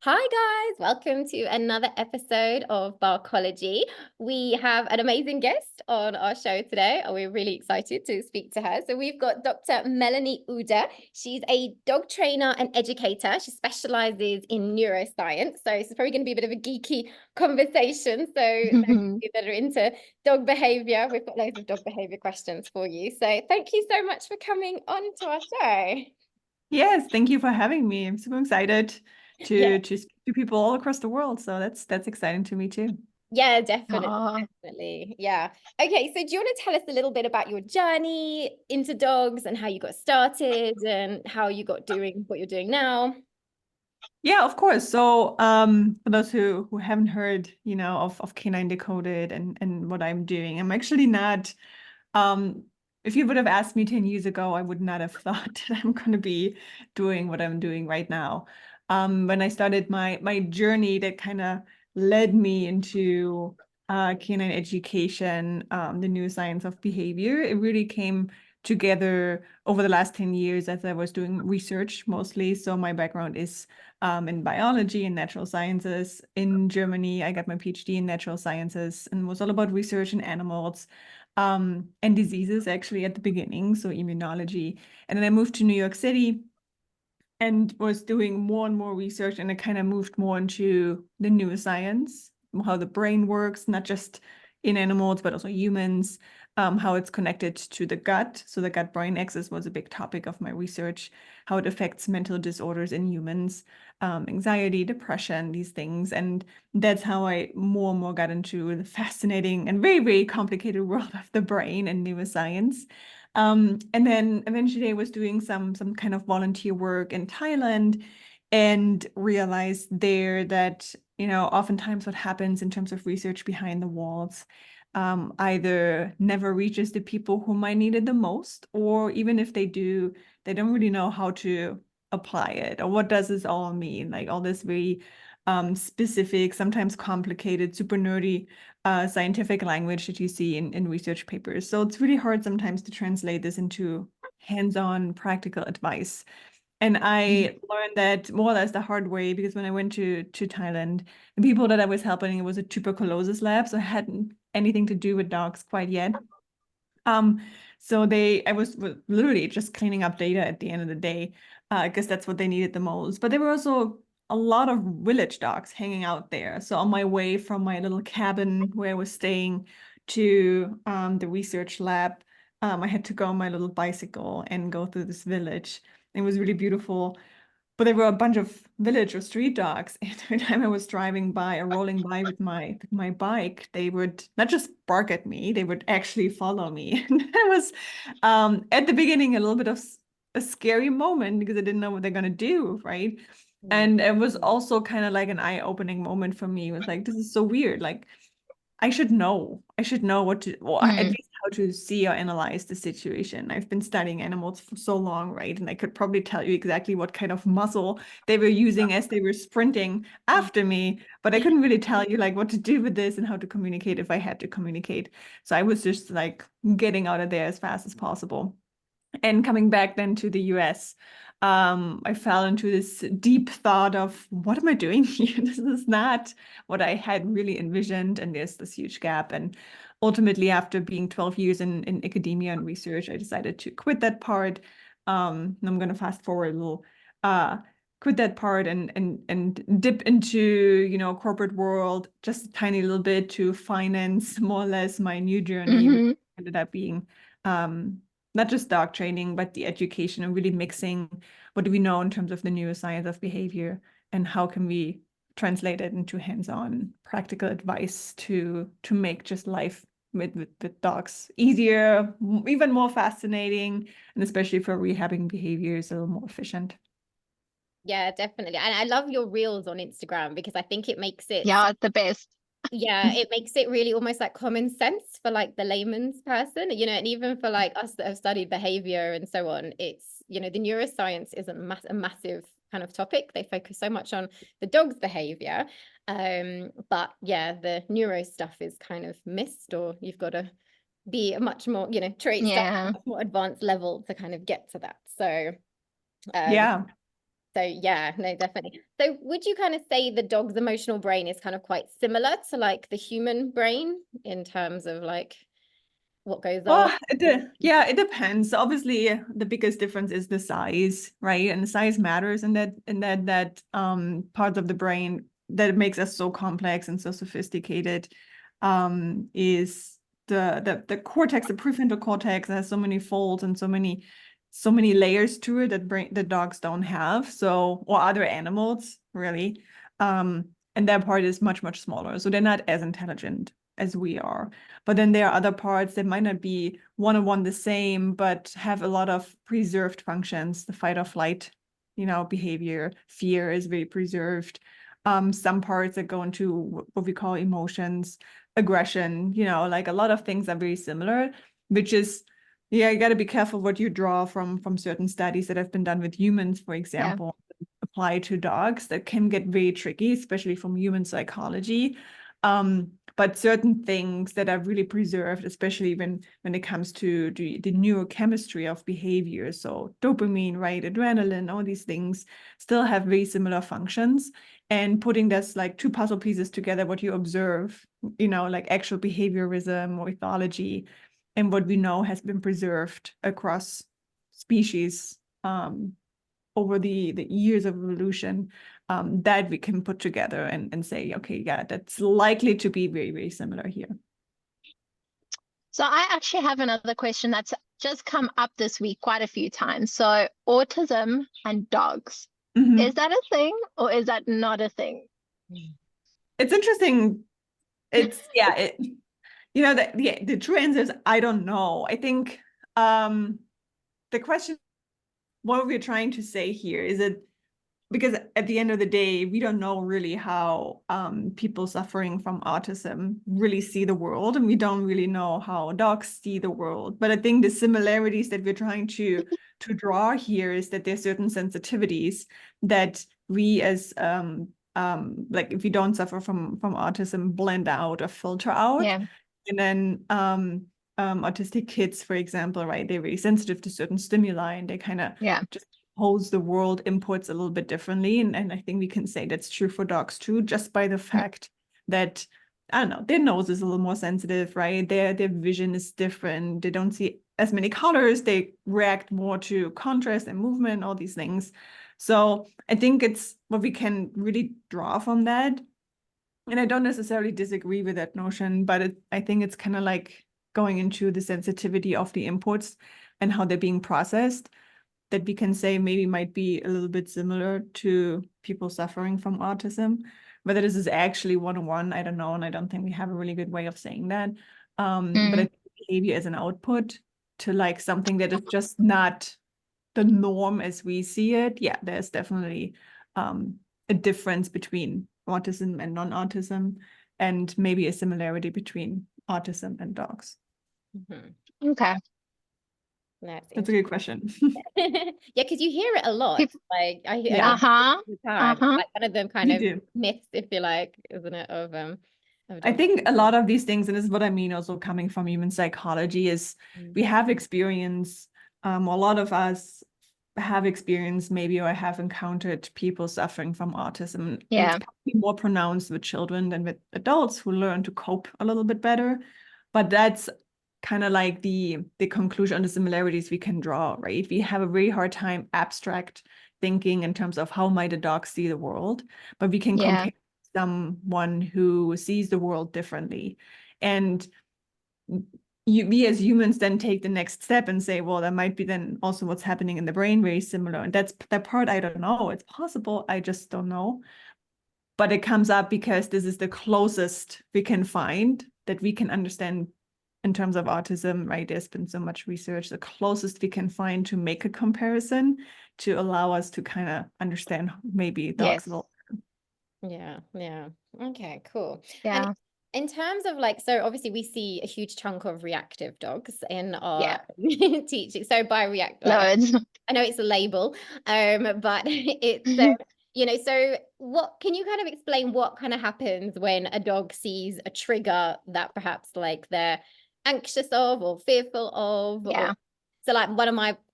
Hi guys, welcome to another episode of Barcology. We have an amazing guest on our show today, and we're really excited to speak to her. So we've got Dr. Melanie Uhde. She's a dog trainer and educator. She specializes in neuroscience. So it's probably going to be a bit of a geeky conversation. So those of you that are into dog behavior, we've got loads of dog behavior questions for you. So thank you so much for coming on to our show. Yes, thank you for having me. I'm super excited Yeah. to speak to people all across the world. So that's exciting to me too. Yeah, definitely. Oh, Definitely. Yeah. Okay, so do you want to tell us a little bit about your journey into dogs and how you got started and how you got doing what you're doing now? Yeah, of course. So for those who haven't heard, of Canine Decoded and what I'm doing, I'm actually not if you would have asked me 10 years ago, I would not have thought that I'm going to be doing what I'm doing right now. When I started my journey that kind of led me into canine education, the new science of behavior, it really came together over the last 10 years as I was doing research mostly. So my background is in biology and natural sciences. In Germany, I got my PhD in natural sciences and was all about research in animals and diseases actually at the beginning, so immunology. And then I moved to New York City and was doing more and more research, and I kind of moved more into the neuroscience, how the brain works, not just in animals, but also humans, how it's connected to the gut. So the gut-brain axis was a big topic of my research, how it affects mental disorders in humans, anxiety, depression, these things. And that's how I more and more got into the fascinating and very, very complicated world of the brain and neuroscience. And then eventually I was doing some kind of volunteer work in Thailand and realized there that, oftentimes what happens in terms of research behind the walls either never reaches the people who might need it the most, or even if they do, they don't really know how to apply it or what does this all mean, like all this very specific, sometimes complicated, super nerdy scientific language that you see in research papers. So it's really hard sometimes to translate this into hands-on practical advice. And I learned that more or less the hard way because when I went to Thailand, the people that I was helping, it was a tuberculosis lab, so I hadn't anything to do with dogs quite yet. Um, so I was literally just cleaning up data at the end of the day, because that's what they needed the most. But there were also a lot of village dogs hanging out there. So on my way from my little cabin where I was staying to the research lab, I had to go on my little bicycle and go through this village. It was really beautiful. But there were a bunch of village or street dogs. And every time I was driving by or rolling by with my bike, they would not just bark at me, they would actually follow me. And that was at the beginning a little bit of a scary moment because I didn't know what they're gonna do, right? Mm. And it was also kind of like an eye-opening moment for me. It was like, this is so weird. Like I should know. I should know what to, or at mm, least how to see or analyze the situation. I've been studying animals for so long, right? And I could probably tell you exactly what kind of muscle they were using as they were sprinting after me, but I couldn't really tell you like what to do with this and how to communicate if I had to communicate. So I was just like getting out of there as fast as possible. And coming back then to the US, I fell into this deep thought of what am I doing here? This is not what I had really envisioned, and there's this huge gap. And ultimately, after being 12 years in academia and research, I decided to quit that part. And I'm going to fast forward a little. Quit that part and dip into corporate world just a tiny little bit to finance more or less my new journey, which mhm. ended up being um, not just dog training, but the education and really mixing what do we know in terms of the neuroscience of behavior and how can we translate it into hands-on practical advice to make just life with dogs easier, even more fascinating, and especially for rehabbing behaviors a little more efficient. Yeah, definitely. And I love your reels on Instagram because I think it makes it, Yeah, the best. yeah, it makes it really almost like common sense for like the layman's person, and even for like us that have studied behavior and so on, it's, the neuroscience is a massive kind of topic. They focus so much on the dog's behavior. But yeah, the neuro stuff is kind of missed, or you've got to be a much more, trait stuff, Yeah. much more advanced level to kind of get to that. So, um, Yeah. So yeah, no, definitely. So would you kind of say the dog's emotional brain is kind of quite similar to like the human brain in terms of like what goes on? Well, yeah, it depends. Obviously, the biggest difference is the size, right? And the size matters in that part of the brain that makes us so complex and so sophisticated. Is the cortex, the prefrontal cortex has so many folds and so many layers to it that dogs don't have. So, or other animals, really. And that part is much smaller. So they're not as intelligent as we are. But then there are other parts that might not be one-on-one the same, but have a lot of preserved functions. The fight or flight, behavior, fear is very preserved. Some parts that go into what we call emotions, aggression, like a lot of things are very similar, which is, yeah, you got to be careful what you draw from certain studies that have been done with humans, for Yeah. example, apply to dogs. That can get very tricky, especially from human psychology. But certain things that are really preserved, especially when it comes to the neurochemistry of behavior, so dopamine, right, adrenaline, all these things still have very similar functions. And putting this like two puzzle pieces together, what you observe, like actual behaviorism or ethology, and what we know has been preserved across species over the years of evolution, that we can put together and say, okay, yeah, that's likely to be very similar here. So I actually have another question that's just come up this week quite a few times. So autism and dogs, is that a thing or is that not a thing? It's interesting. It's yeah, the true answer is I don't know. I think the question, what we're trying to say here is it, because at the end of the day, we don't know really how people suffering from autism really see the world, and we don't really know how dogs see the world. But I think the similarities that we're trying to draw here is that there's certain sensitivities that we as like if you don't suffer from autism, blend out or filter out. Yeah. And then autistic kids, for example, right, they're very sensitive to certain stimuli, and they kind of Yeah. just holds the world inputs a little bit differently. And I think we can say that's true for dogs too, just by the fact that, I don't know, their nose is a little more sensitive, right? Their vision is different. They don't see as many colors. They react more to contrast and movement, all these things. So I think it's what we can really draw from that. And I don't necessarily disagree with that notion, but I think it's kind of like going into the sensitivity of the inputs and how they're being processed, that we can say maybe might be a little bit similar to people suffering from autism. Whether this is actually one-on-one, I don't know, and I don't think we have a really good way of saying that. But I think behavior as an output to like something that is just not the norm as we see it. Yeah, there's definitely a difference between autism and non-autism, and maybe a similarity between autism and dogs. Okay. That's a good question. Yeah, because you hear it a lot. People, Like I hear Yeah. it all the time. Uh-huh. Like one of them kind We of do. myths, if you like, isn't it, of I dogs. think a lot of these things, and this is what I mean also coming from human psychology, is we have experience, a lot of us have experienced maybe or have encountered people suffering from autism. And it's Yeah. probably more pronounced with children than with adults who learn to cope a little bit better. But that's kind of like the conclusion on the similarities we can draw, right? We have a very hard time abstract thinking in terms of how might a dog see the world, but we can Yeah. compare someone who sees the world differently. And we as humans then take the next step and say, well, that might be then also what's happening in the brain, very similar. And that's that part I don't know. It's possible, I just don't know. But it comes up because this is the closest we can find that we can understand in terms of autism, right? There's been so much research, the closest we can find to make a comparison to allow us to kind of understand maybe dogs Yes. a little. Yeah, yeah. Okay, cool. And Yeah. in terms of like, so obviously we see a huge chunk of reactive dogs in our Yeah. teaching. So by react, like Loads. I know it's a label, but it's so what can you kind of explain what kind of happens when a dog sees a trigger that perhaps like they're anxious of or fearful of, or Yeah. So like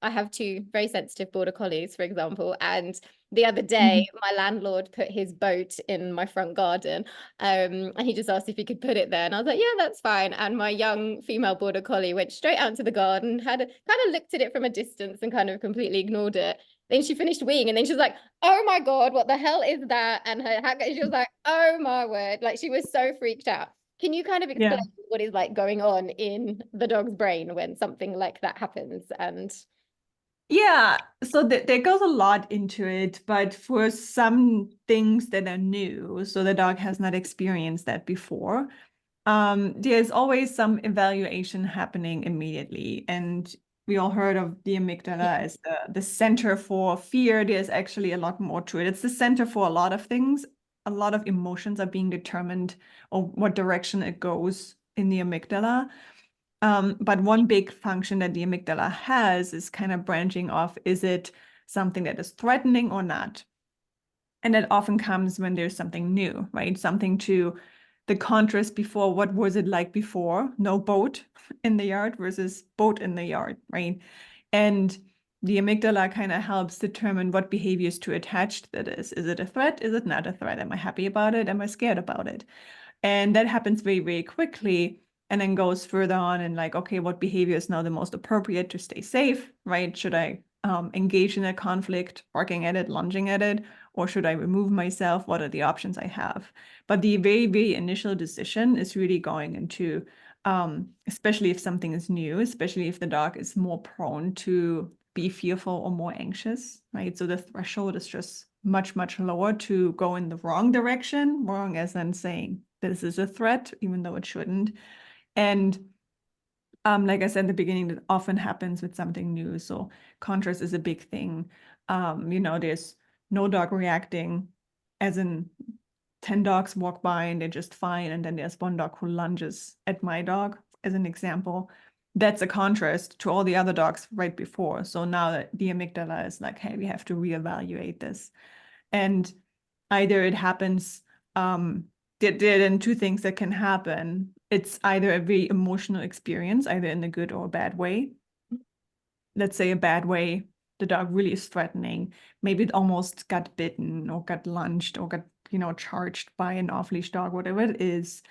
I have two very sensitive border collies, for example, and the other day Mhm. my landlord put his boat in my front garden, and he just asked if he could put it there, and I was like, yeah, that's fine. And my young female border collie went straight out into the garden, kind of looked at it from a distance and kind of completely ignored it. Then she finished weeing, and then she was like, oh my God, what the hell is that? And she was like, oh my word, like she was so freaked out. Can you kind of explain Yeah. what is like going on in the dog's brain when something like that happens? And Yeah, so there goes a lot into it, but for some things that are new, so the dog has not experienced that before, there's always some evaluation happening immediately. And we all heard of the amygdala yeah, as the center for fear. There's actually a lot more to it. It's the center for a lot of things. A lot of emotions are being determined or what direction it goes in the amygdala. But one big function that the amygdala has is kind of branching off. Is it something that is threatening or not? And that often comes when there's something new, right? Something to the contrast before. What was it like before? No boat in the yard versus boat in the yard, right? And the amygdala kind of helps determine what behaviors to attach to this. Is it a threat? Is it not a threat? Am I happy about it? Am I scared about it? And that happens very, very quickly and then goes further on and like, okay, what behavior is now the most appropriate to stay safe, right? Should I engage in a conflict, barking at it, lunging at it, or should I remove myself? What are the options I have? But the very, very initial decision is really going into, especially if something is new, especially if the dog is more prone to be fearful or more anxious, right? So the threshold is just much, much lower to go in the wrong direction, wrong as in saying this is a threat, even though it shouldn't. And like I said in the beginning, that often happens with something new. So contrast is a big thing. There's no dog reacting, as in 10 dogs walk by and they're just fine. And then there's one dog who lunges at my dog, as an example. That's a contrast to all the other dogs right before. So now that the amygdala is like, hey, we have to reevaluate this. And either it happens, there are then two things that can happen. It's either a very emotional experience, either in a good or a bad way. Let's say a bad way, the dog really is threatening. Maybe it almost got bitten or got lunged or got, charged by an off-leash dog, whatever it is.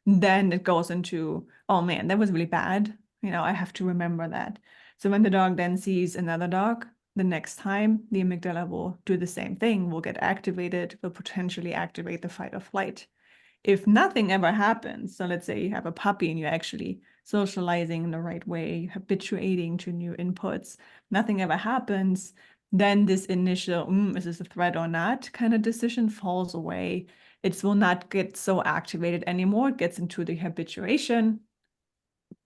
Then it goes into, oh man, that was really bad. I have to remember that. So when the dog then sees another dog, the next time the amygdala will do the same thing, will get activated, will potentially activate the fight or flight. If nothing ever happens, so let's say you have a puppy and you're actually socializing in the right way, habituating to new inputs, nothing ever happens, then this initial, is this a threat or not kind of decision falls away. It will not get so activated anymore. It gets into the habituation,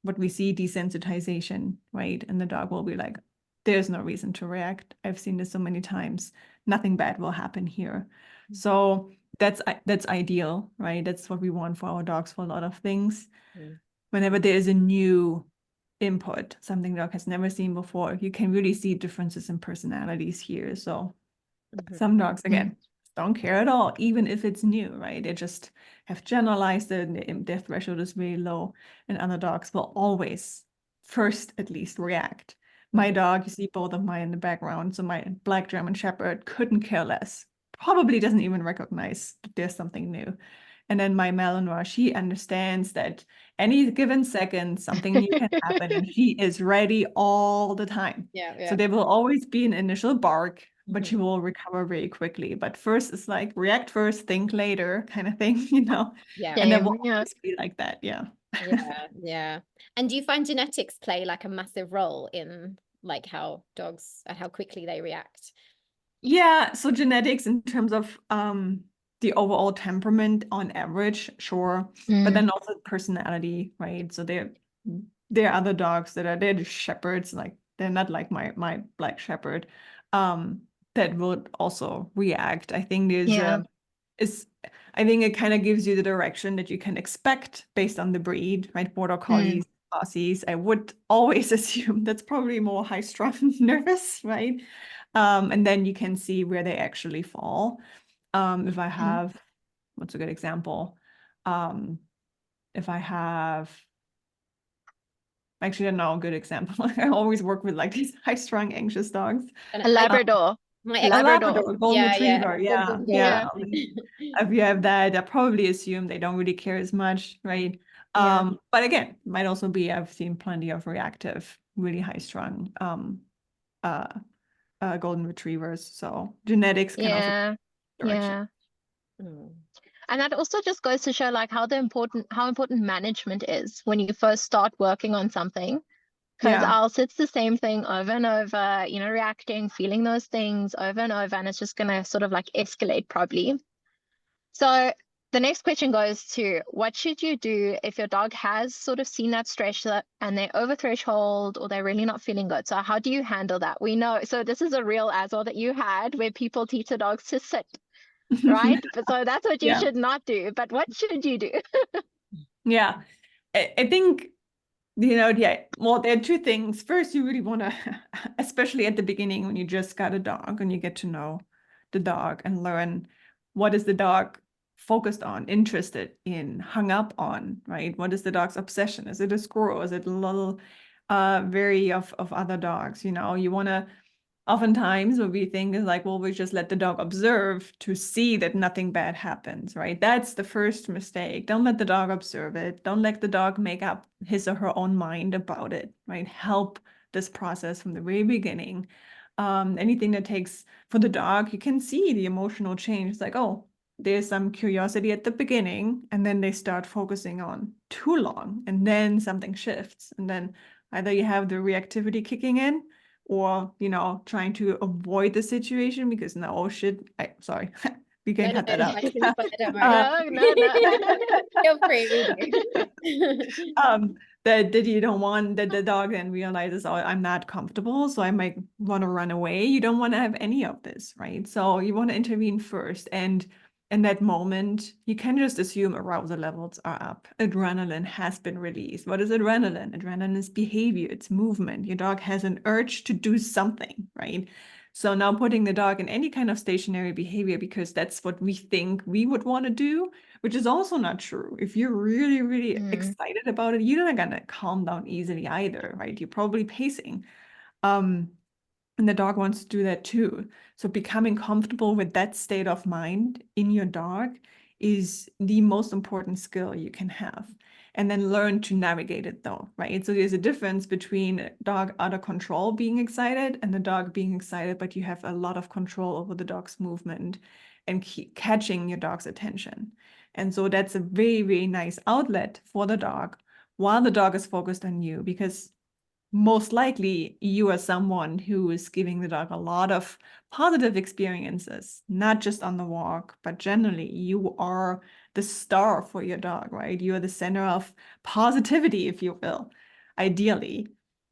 what we see, desensitization, right? And the dog will be like, there's no reason to react. I've seen this so many times. Nothing bad will happen here. So that's ideal, right? That's what we want for our dogs for a lot of things. mm, Whenever there is a new input, something the dog has never seen before, you can really see differences in personalities here. So mhm, some dogs, Mm. again, don't care at all, even if it's new, right? They just have generalized it, and their threshold is very low. And other dogs will always, first at least, react. My mhm, dog, you see both of mine in the background, so my black German Shepherd couldn't care less. Probably doesn't even recognize that there's something new. And then my Malinois, she understands that any given second, something new can happen, and she is ready all the time. yeah, So yeah, there will always be an initial bark, but mhm, she will recover very quickly. But first, it's like react first, think later kind of thing, yeah, and that Same, will yeah. always be like that. Yeah. yeah, yeah. And do you find genetics play like a massive role in like how dogs and how quickly they react? Yeah, so genetics in terms of the overall temperament on average, sure. But Mm. then also personality, right? So there are other dogs they're just shepherds, like they're not like my black shepherd, that would also react. I think Yeah. is I think it kind of gives you the direction that you can expect based on the breed, right? Border Mm. collies, Aussies, I would always assume that's probably more high-strung nervous, right? And then you can see where they actually fall. If I Mm. have, what's a good example? Um, if I have Actually, I don't know a good example. I always work with like these high-strung, anxious dogs. And A Labrador. my A ex, Labrador. Labrador, a golden yeah, yeah, retriever, yeah, golden yeah. Yeah. If you have that, I probably assume they don't really care as much, right? Yeah. But again, might also be I've seen plenty of reactive, really high-strung uh, golden retrievers. So genetics can also Yeah. direction. Yeah. Mm. And that also just goes to show like how important management is when you first start working on something. Because Yeah. else it's the same thing over and over, you know, reacting, feeling those things over and over, and it's just gonna sort of like escalate probably. So the next question goes to what should you do if your dog has sort of seen that stress and they're over threshold or they're really not feeling good? So how do you handle that? We know, so this is a real as well that you had where people teach the dogs to sit, right? But so that's what you Yeah. should not do. But what should you do? Yeah. I think, yeah, well, there are two things. First, you really want to, especially at the beginning when you just got a dog and you get to know the dog and learn what is the dog focused on, interested in, hung up on, right? What is the dog's obsession? Is it a squirrel? Is it a little vary of other dogs? You want to oftentimes what we think is like, well, we just let the dog observe to see that nothing bad happens, right? That's the first mistake. Don't let the dog observe it. Don't let the dog make up his or her own mind about it, right? Help this process from the very beginning. Anything that takes for the dog, you can see the emotional change. It's like, oh, there's some curiosity at the beginning, and then they start focusing on too long, and then something shifts. And then either you have the reactivity kicking in, or trying to avoid the situation because now, oh shit, sorry, we can No, no, cut no, that no, out. I can put it, don't worry. uh, No. Feel free, we do. that you don't want that the dog then realizes, oh, I'm not comfortable, so I might want to run away. You don't want to have any of this, right? So you want to intervene first, and in that moment, you can just assume arousal levels are up. Adrenaline has been released. What is adrenaline? Adrenaline is behavior, it's movement. Your dog has an urge to do something, right? So now putting the dog in any kind of stationary behavior because that's what we think we would want to do, which is also not true. If you're really, really excited about it, you're not gonna calm down easily either, right? You're probably pacing. And the dog wants to do that too. So becoming comfortable with that state of mind in your dog is the most important skill you can have. And then learn to navigate it though, right? So there's a difference between a dog out of control being excited and the dog being excited, but you have a lot of control over the dog's movement and catching your dog's attention. And so that's a very, very nice outlet for the dog while the dog is focused on you, because most likely you are someone who is giving the dog a lot of positive experiences, not just on the walk, but generally you are the star for your dog, right? You are the center of positivity, if you will, ideally.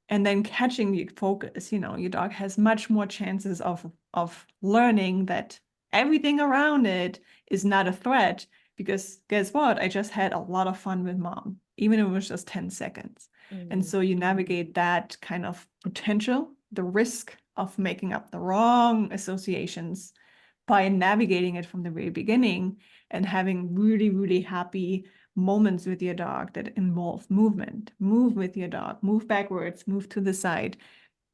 And then catching the focus, your dog has much more chances of learning that everything around it is not a threat, because guess what? I just had a lot of fun with mom, even if it was just 10 seconds. And so you navigate that kind of potential, the risk of making up the wrong associations by navigating it from the very beginning and having really, really happy moments with your dog that involve movement. Move with your dog, move backwards, move to the side.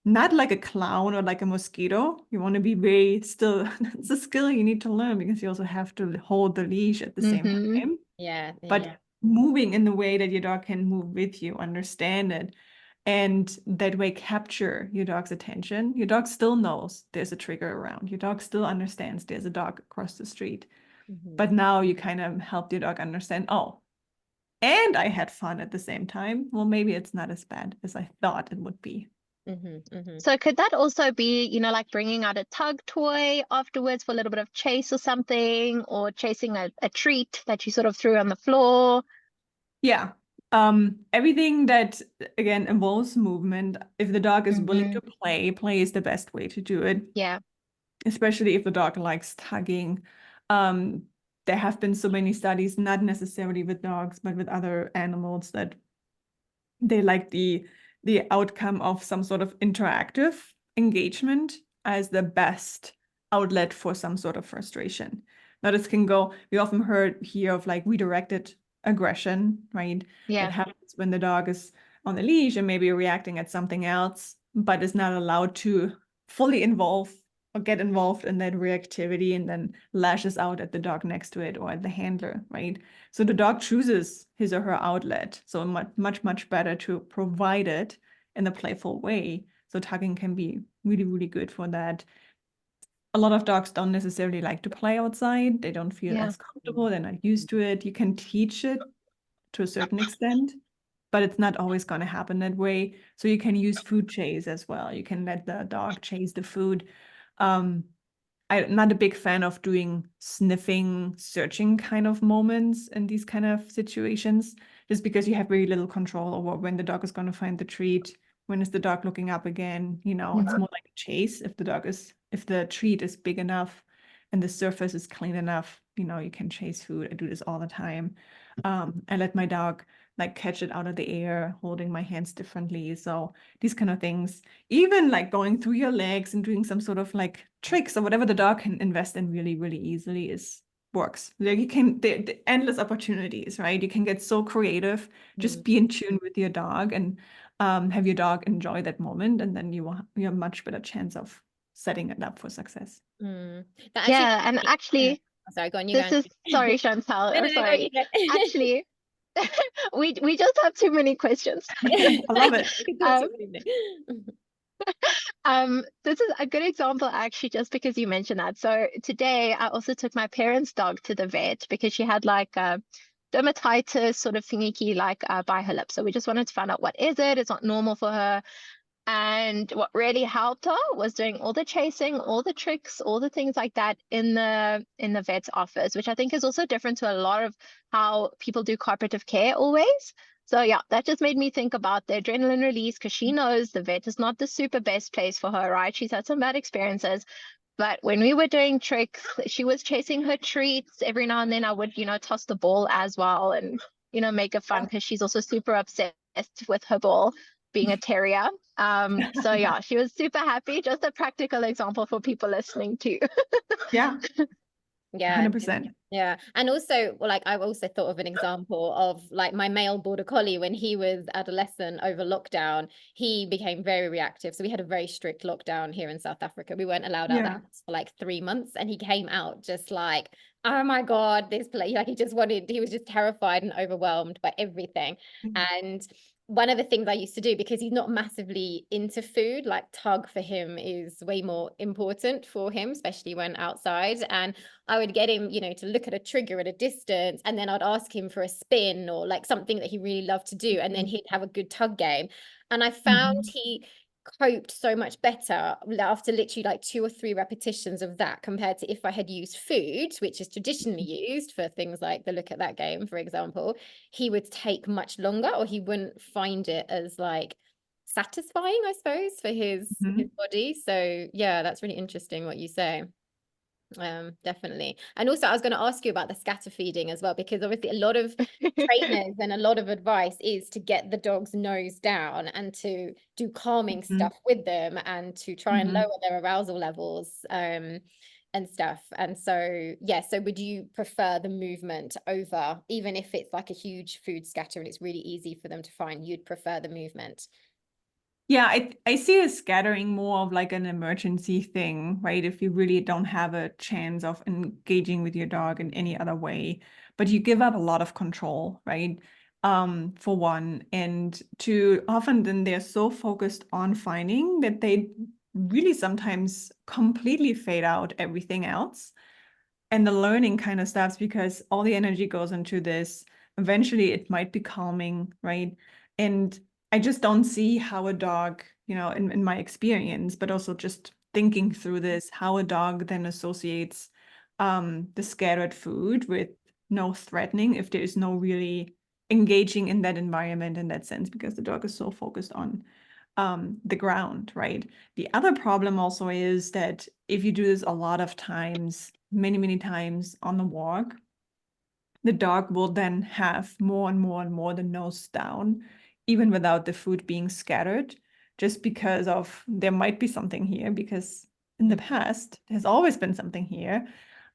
Not like a clown or like a mosquito. You want to be very still. It's a skill you need to learn because you also have to hold the leash at the same time. Yeah, But moving in the way that your dog can move with you, understand it, and that way capture your dog's attention. Your dog still knows there's a trigger around. Your dog still understands there's a dog across the street. But now you kind of help your dog understand, oh, and I had fun at the same time. Well, maybe it's not as bad as I thought it would be. So could that also be, like bringing out a tug toy afterwards for a little bit of chase or something, or chasing a treat that you sort of threw on the floor? Yeah. Everything that again involves movement, if the dog is willing to play is the best way to do it. Yeah. Especially if the dog likes tugging. There have been so many studies, not necessarily with dogs, but with other animals, that they like the outcome of some sort of interactive engagement as the best outlet for some sort of frustration. Now this can go, we often hear of like redirected aggression, right? Yeah. That happens when the dog is on the leash and maybe reacting at something else, but is not allowed to fully involve or get involved in that reactivity and then lashes out at the dog next to it or at the handler, right? So the dog chooses his or her outlet. So much better to provide it in a playful way. So tugging can be really, really good for that. A lot of dogs don't necessarily like to play outside. They don't feel as comfortable. They're not used to it. You can teach it to a certain extent, but it's not always going to happen that way. So you can use food chase as well. You can let the dog chase the food. I'm not a big fan of doing sniffing, searching kind of moments in these kind of situations, just because you have very little control over when the dog is going to find the treat. When is the dog looking up again? It's more like a chase. If the treat is big enough and the surface is clean enough, you can chase food. I do this all the time. I let my dog like catch it out of the air, holding my hands differently. So these kind of things, even like going through your legs and doing some sort of like tricks or whatever the dog can invest in really, really easily works. Like you can, the endless opportunities, right? You can get so creative, just be in tune with your dog and have your dog enjoy that moment. And then you have a much better chance of setting it up for success. That actually, Yeah, and actually, oh, sorry, go on, you this go. is sorry, Chantal. No, I'm no, no, go on, sorry. you go. Actually, we just have too many questions. I love it. We can talk to Um, you. this is a good example, actually, just because you mentioned that. So today, I also took my parents' dog to the vet because she had like a dermatitis sort of thingy, like by her lip. So we just wanted to find out what is it. It's not normal for her. And what really helped her was doing all the chasing, all the tricks, all the things like that in the vet's office, which I think is also different to a lot of how people do cooperative care always. So yeah, that just made me think about the adrenaline release because she knows the vet is not the super best place for her, right? She's had some bad experiences. But when we were doing tricks, she was chasing her treats. Every now and then I would, toss the ball as well and, make it fun because she's also super obsessed with her ball being a terrier. So yeah, she was super happy. Just a practical example for people listening too. Yeah, Yeah, 100%. yeah. And also, like, I've also thought of an example of like my male border collie when he was adolescent over lockdown, he became very reactive. So we had a very strict lockdown here in South Africa. We weren't allowed out the Yeah. house for like 3 months, and he came out just like, oh my God, this place, like he was just terrified and overwhelmed by everything. And one of the things I used to do, because he's not massively into food, like tug for him is way more important for him, especially when outside. And I would get him, to look at a trigger at a distance, and then I'd ask him for a spin or like something that he really loved to do, and then he'd have a good tug game. And I found he coped so much better after literally like 2 or 3 repetitions of that compared to if I had used food, which is traditionally used for things like the look at that game, for example. He would take much longer, or he wouldn't find it as like satisfying, I suppose, for his body. So yeah, that's really interesting what you say. Definitely. And also I was going to ask you about the scatter feeding as well, because obviously a lot of trainers and a lot of advice is to get the dog's nose down and to do calming stuff with them and to try and lower their arousal levels and stuff. And so yeah, so would you prefer the movement over, even if it's like a huge food scatter and it's really easy for them to find, you'd prefer the movement? Yeah, I see the scattering more of like an emergency thing, right? If you really don't have a chance of engaging with your dog in any other way, but you give up a lot of control, right? For one, and too often then they're so focused on finding that they really sometimes completely fade out everything else. And the learning kind of stops because all the energy goes into this. Eventually, it might be calming, right? And I just don't see how a dog, in my experience, but also just thinking through this, how a dog then associates the scattered food with no threatening if there is no really engaging in that environment in that sense, because the dog is so focused on the ground, right? The other problem also is that if you do this a lot of times, many, many times on the walk, the dog will then have more and more and more the nose down, even without the food being scattered, just because of there might be something here, because in the past, there's always been something here.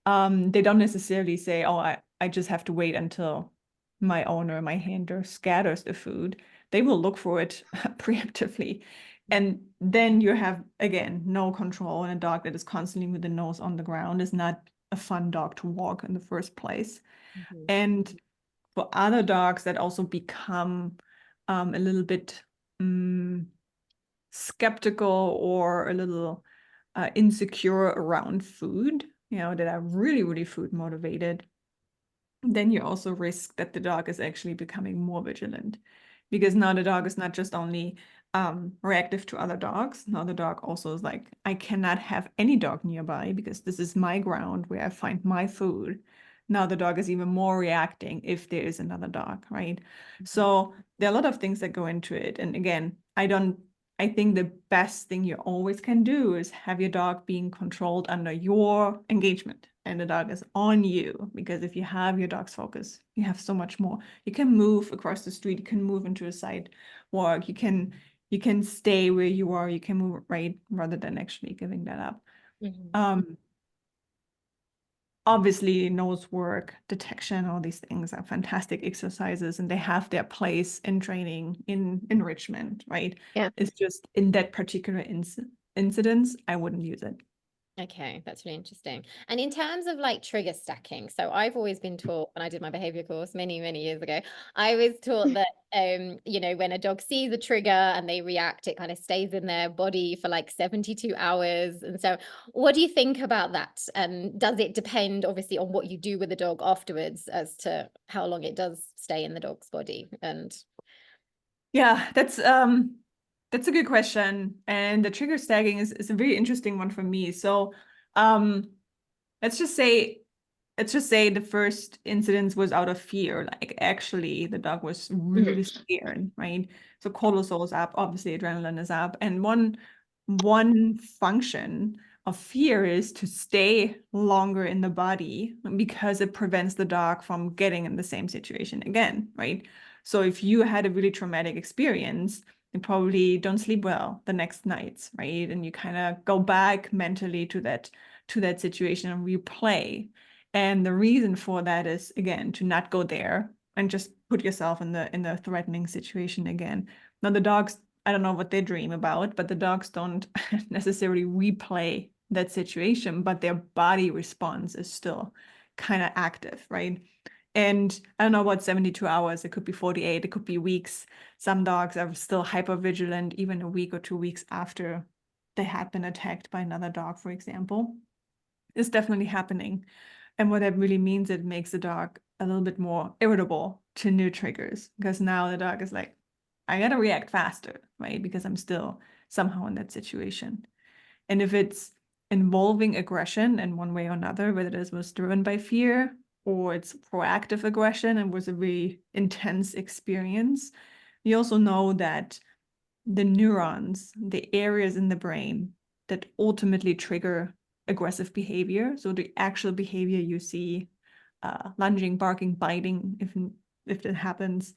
They don't necessarily say, oh, I just have to wait until my owner, my handler scatters the food. they will look for it preemptively. And then you have, again, no control. And a dog that is constantly with the nose on the ground is not a fun dog to walk in the first place. And for other dogs that also become a little bit skeptical or a little insecure around food, that are really, really food motivated, then you also risk that the dog is actually becoming more vigilant, because now the dog is not just only reactive to other dogs. Now the dog also is like, I cannot have any dog nearby because this is my ground where I find my food. Now the dog is even more reacting if there is another dog, right? So there are a lot of things that go into it. And again, I think the best thing you always can do is have your dog being controlled under your engagement, and the dog is on you, because if you have your dog's focus, you have so much more. You can move across the street, you can move into a sidewalk, you can stay where you are, you can move right rather than actually giving that up. Obviously, nose work, detection, all these things are fantastic exercises, and they have their place in training, in enrichment, right? Yeah. It's just in that particular incidence, I wouldn't use it. Okay, that's really interesting. And in terms of like trigger stacking, so I've always been taught when I did my behavior course many, many years ago, I was taught that when a dog sees a trigger and they react, it kind of stays in their body for like 72 hours. And so what do you think about that? And does it depend obviously on what you do with the dog afterwards as to how long it does stay in the dog's body? And yeah, that's a good question. And the trigger stacking is a very interesting one for me. So let's just say the first incident was out of fear. Like actually the dog was really scared, right? So cortisol is up, obviously adrenaline is up. And one function of fear is to stay longer in the body because it prevents the dog from getting in the same situation again, right? So if you had a really traumatic experience, you probably don't sleep well the next nights, right? And you kind of go back mentally to that situation and replay. And the reason for that is, again, to not go there and just put yourself in the threatening situation again. Now the dogs, I don't know what they dream about, but the dogs don't necessarily replay that situation, but their body response is still kind of active, right? And I don't know about 72 hours, it could be 48, it could be weeks. Some dogs are still hyper vigilant even a week or 2 weeks after they had been attacked by another dog, for example. It's definitely happening. And what that really means, it makes the dog a little bit more irritable to new triggers, because now the dog is like, I gotta react faster, right? Because I'm still somehow in that situation. And if it's involving aggression in one way or another, whether it was driven by fear or it's proactive aggression and was a really intense experience, you also know that the neurons, the areas in the brain that ultimately trigger aggressive behavior, so the actual behavior you see, lunging, barking, biting, if it happens,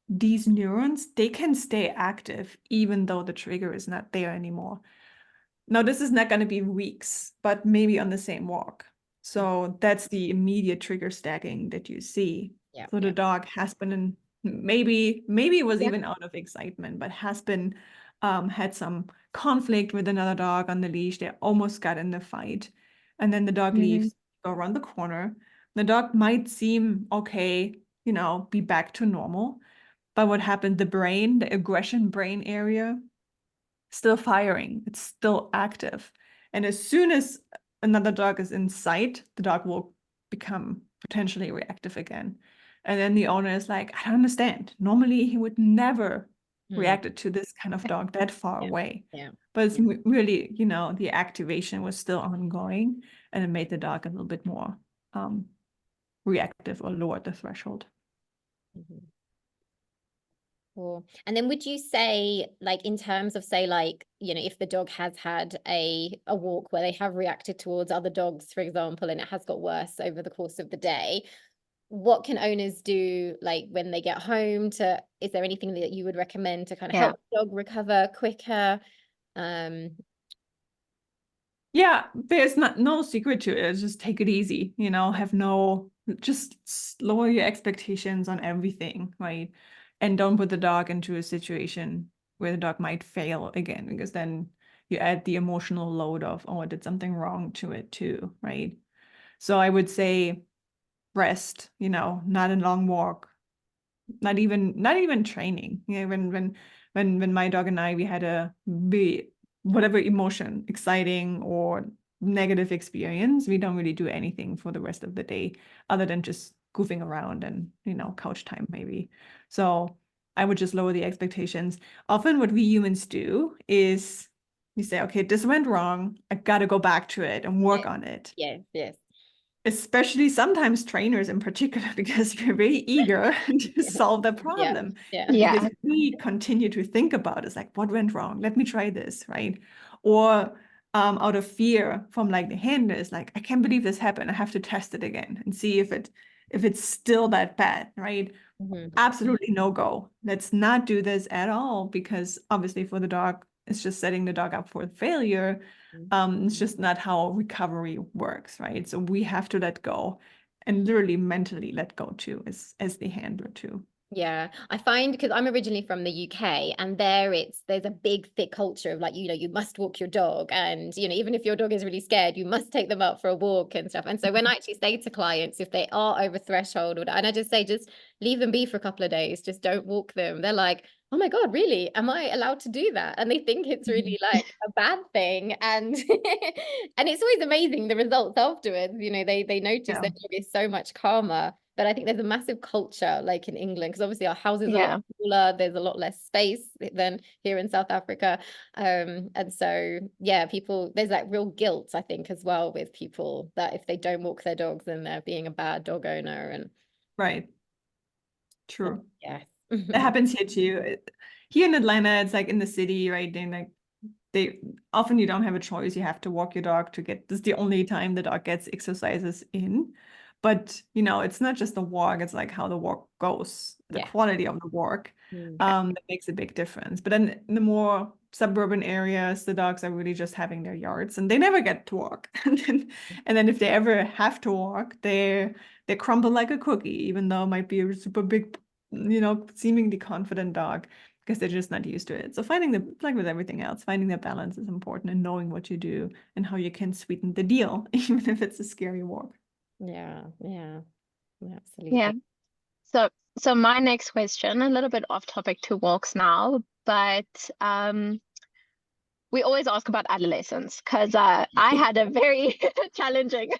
these neurons, they can stay active even though the trigger is not there anymore. Now, this is not going to be weeks, but maybe on the same walk. So that's the immediate trigger stacking that you see. yeah, So the dog has been in, maybe it was even out of excitement, but has been had some conflict with another dog on the leash. They almost got in the fight. And then the dog leaves, go around the corner. The dog might seem okay, be back to normal. But what happened, the aggression brain area, still firing, it's still active. And as soon as another dog is in sight, the dog will become potentially reactive again. And then the owner is like, I don't understand. Normally he would never reacted to this kind of dog that far away. Yeah. But it's really, the activation was still ongoing, and it made the dog a little bit more reactive or lowered the threshold. Cool. And then would you say, like, in terms of, say, like, if the dog has had a walk where they have reacted towards other dogs, for example, and it has got worse over the course of the day, what can owners do, like, when they get home is there anything that you would recommend to kind of help the dog recover quicker? Yeah, there's no secret to it. Just take it easy, just lower your expectations on everything, right? and don't put the dog into a situation where the dog might fail again, because then you add the emotional load of, oh, I did something wrong to it too, right? So I would say rest, not a long walk, not even training. When my dog and I, we had a be whatever emotion, exciting or negative experience, we don't really do anything for the rest of the day other than just goofing around and couch time maybe. So I would just lower the expectations. Often what we humans do is we say, okay, this went wrong, I gotta go back to it and work on it. Yes, yes. Especially sometimes trainers in particular, because we're very eager to solve the problem. Yeah. Because if we continue to think about it's like, what went wrong? Let me try this, right? Or out of fear from like the handlers, like, I can't believe this happened. I have to test it again and see if it's still that bad, right? Absolutely no go. Let's not do this at all, because obviously for the dog, it's just setting the dog up for failure. It's just not how recovery works, right? So we have to let go and literally mentally let go too, as the handler too. Yeah, I find, because I'm originally from the UK, and there's a big thick culture of like, you must walk your dog, and even if your dog is really scared, you must take them out for a walk and stuff. And so when I actually say to clients, if they are over threshold, and I just say, just leave them be for a couple of days, just don't walk them, they're like, oh my God, really? Am I allowed to do that? And they think it's really like a bad thing. And and it's always amazing the results afterwards. They notice their dog is so much calmer. But I think there's a massive culture like in England, because obviously our houses are a lot smaller, there's a lot less space than here in South Africa. And so yeah, there's like real guilt, I think, as well, with people, that if they don't walk their dogs, then they're being a bad dog owner. And right. True. Yes. That happens here too. Here in Atlanta, it's like in the city, right? They often, you don't have a choice. You have to walk your dog to get, this is the only time the dog gets exercises in. But it's not just the walk, it's like how the walk goes, the quality of the walk. That makes a big difference. But then in the more suburban areas, the dogs are really just having their yards and they never get to walk. And then if they ever have to walk, they crumble like a cookie, even though it might be a super big, seemingly confident dog, because they're just not used to it. So like with everything else, finding the balance is important, and knowing what you do and how you can sweeten the deal, even if it's a scary walk. Yeah, absolutely. Yeah. So my next question, a little bit off topic to walks now, but we always ask about adolescence, because I had a very challenging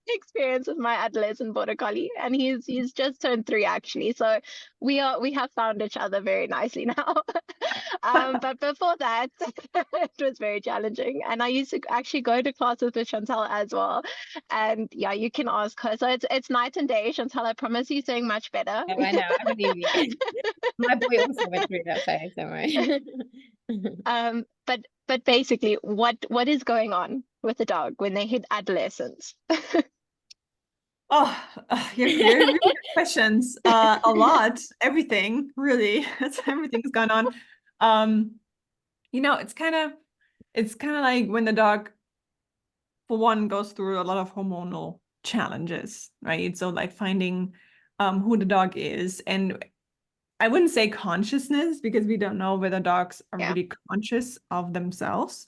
experience with my adolescent border collie, and he's just turned 3 actually. So we have found each other very nicely now. But before that, it was very challenging, and I used to actually go to classes with Chantal as well. And yeah, you can ask her. So it's night and day, Chantal. I promise you're doing much better. Oh, I know, I believe you. My boy also went through that phase, don't worry. But basically, what is going on with the dog when they hit adolescence? Oh, you're really good questions. A lot, everything, really. Everything's gone on. It's kind of like when the dog, for one, goes through a lot of hormonal challenges, right? So like finding who the dog is, and I wouldn't say consciousness, because we don't know whether dogs are really conscious of themselves.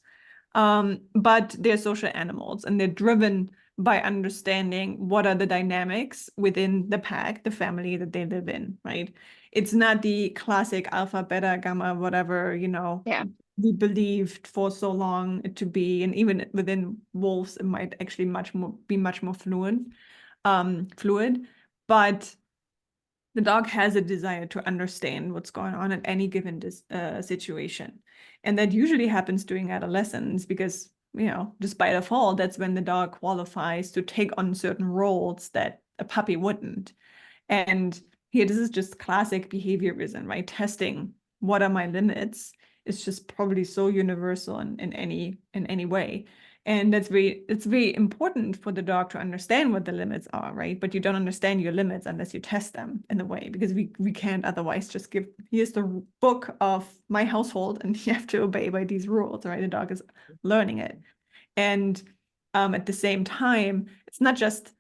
But they're social animals, and they're driven by understanding what are the dynamics within the pack, the family that they live in, right? It's not the classic alpha, beta, gamma, whatever, we believed for so long it to be. And even within wolves, it might actually be much more fluid. But the dog has a desire to understand what's going on at any given situation. And that usually happens during adolescence, because, just by default, that's when the dog qualifies to take on certain roles that a puppy wouldn't. And here, this is just classic behaviorism, right? Testing what are my limits is just probably so universal in any way. And it's very important for the dog to understand what the limits are, right? But you don't understand your limits unless you test them in a way, because we can't otherwise just here's the book of my household and you have to obey by these rules, right? The dog is learning it. And at the same time, it's not just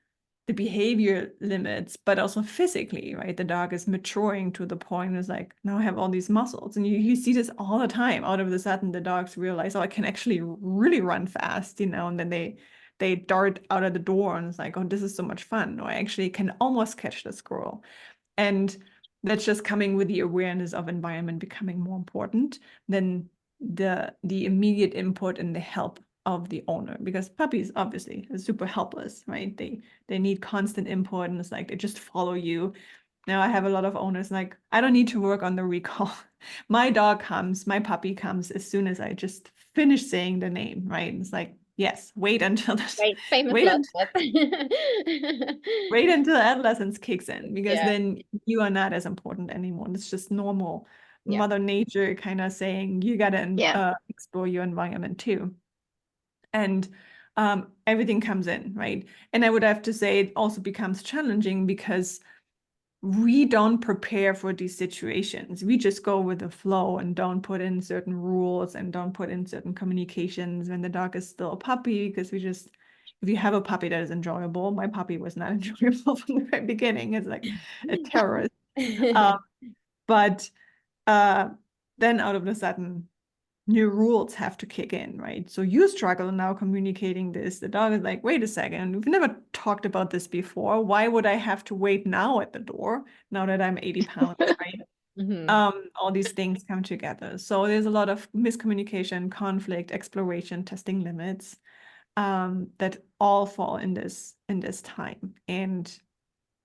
the behavior limits, but also physically, right? The dog is maturing to the point is like, now I have all these muscles. And you see this all the time. Out of the sudden, the dogs realize, oh, I can actually really run fast, and then they dart out of the door and it's like, oh, this is so much fun. Or I actually can almost catch the squirrel. And that's just coming with the awareness of environment becoming more important than the immediate input and the help of the owner, because puppies obviously are super helpless, right? They need constant input, and it's like they just follow you. Now I have a lot of owners like, I don't need to work on the recall. My dog comes, my puppy comes as soon as I just finish saying the name, right? It's like, yes, wait until this, Right, famous wait last until words. wait until adolescence kicks in, because Yeah, then you are not as important anymore. It's just normal yeah. Mother Nature kind of saying you gotta Yeah. explore your environment too. And everything comes in, right? And I would have to say it also becomes challenging because we don't prepare for these situations. We just go with the flow and don't put in certain rules and don't put in certain communications when the dog is still a puppy, because if you have a puppy that is enjoyable, my puppy was not enjoyable from the very beginning. It's like a terrorist. But then out of the sudden, new rules have to kick in, right? So you struggle now communicating this. The dog is like, wait a second, we've never talked about this before. Why would I have to wait now at the door now that I'm 80 pounds, right? All these things come together. So there's a lot of miscommunication, conflict, exploration, testing limits, that all fall in this time. And